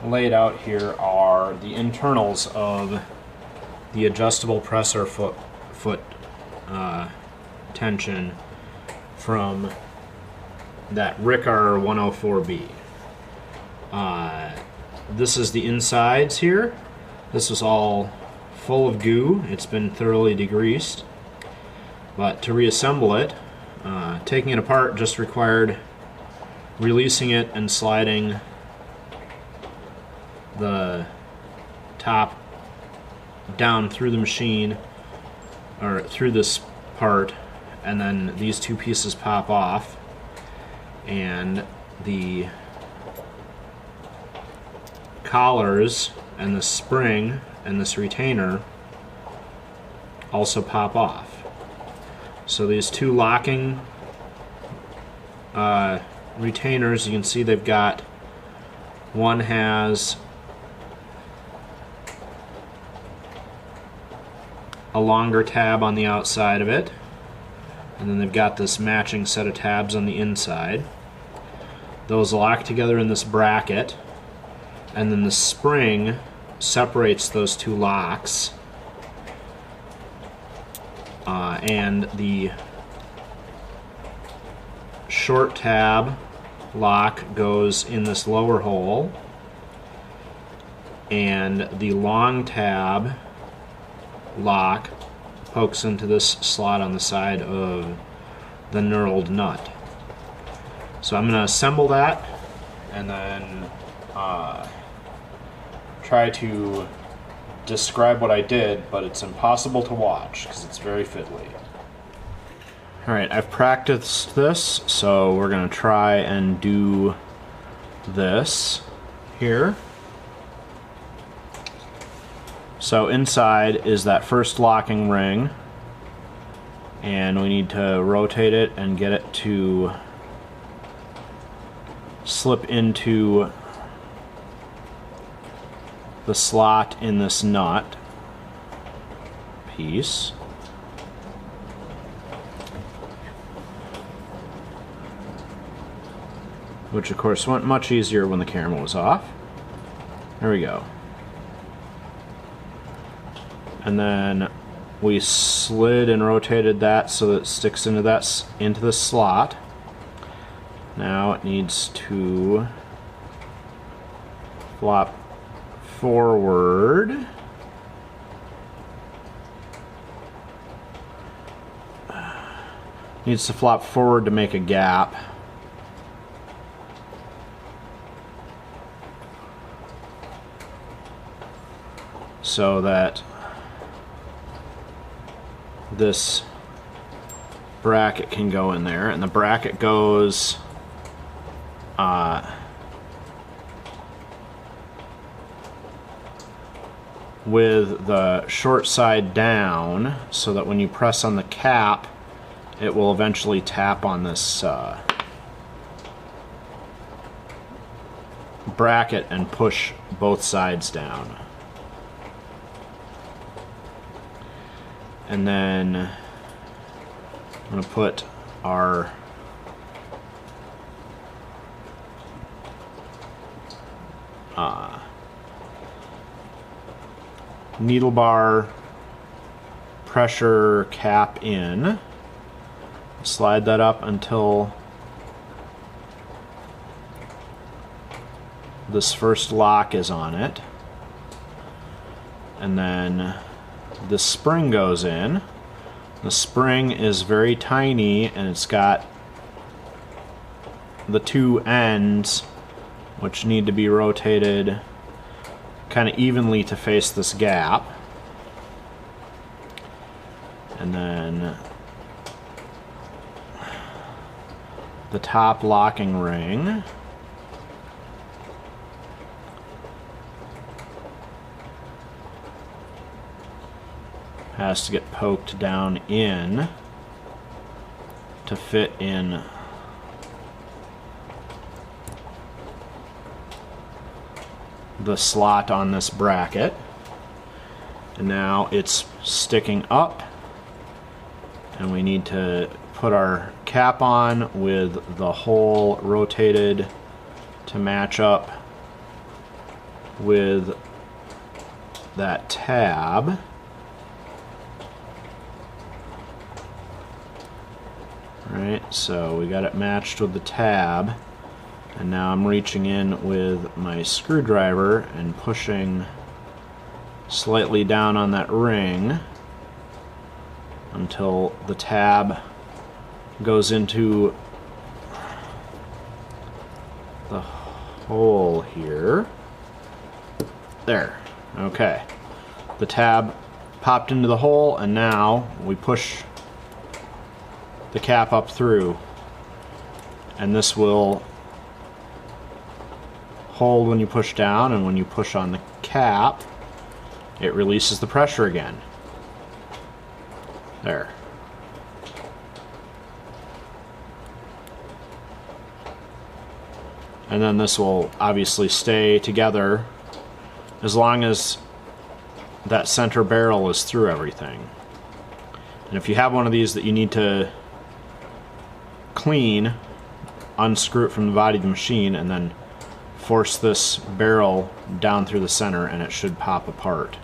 laid out here are the internals of the adjustable presser foot tension from that Riccar 104B. This is the insides here. This is all full of goo. It's been thoroughly degreased. But to reassemble it, taking it apart just required releasing it and sliding the top down through the machine, or through this part, and then these two pieces pop off, and the collars and the spring and this retainer also pop off. So these two locking retainers, you can see they've got, one has a longer tab on the outside of it, and then they've got this matching set of tabs on the inside. Those lock together in this bracket, and then the spring separates those two locks, and the short tab lock goes in this lower hole, and the long tab lock pokes into this slot on the side of the knurled nut. So I'm going to assemble that and then try to describe what I did, but it's impossible to watch because it's very fiddly. Alright, I've practiced this, so we're going to try and do this here. So inside is that first locking ring, and we need to rotate it and get it to slip into the slot in this nut piece. Which of course went much easier when the camera was off. There we go. And then we slid and rotated that so that it sticks into the slot. Now it needs to flop forward. Needs to flop forward to make a gap. So that this bracket can go in there, and the bracket goes with the short side down, so that when you press on the cap it will eventually tap on this bracket and push both sides down. And then I'm going to put our needle bar pressure cap in. Slide that up until this first lock is on it. And then the spring goes in. The spring is very tiny, and it's got the two ends which need to be rotated kind of evenly to face this gap. And then the top locking ring has to get poked down in to fit in the slot on this bracket. And now it's sticking up, and we need to put our cap on with the hole rotated to match up with that tab. Right, so we got it matched with the tab, and now I'm reaching in with my screwdriver and pushing slightly down on that ring until the tab goes into the hole here. There. Okay. The tab popped into the hole, and now we push the cap up through, and this will hold when you push down, and when you push on the cap it releases the pressure again. There. And then this will obviously stay together as long as that center barrel is through everything. And if you have one of these that you need to clean, unscrew it from the body of the machine and then force this barrel down through the center, and it should pop apart.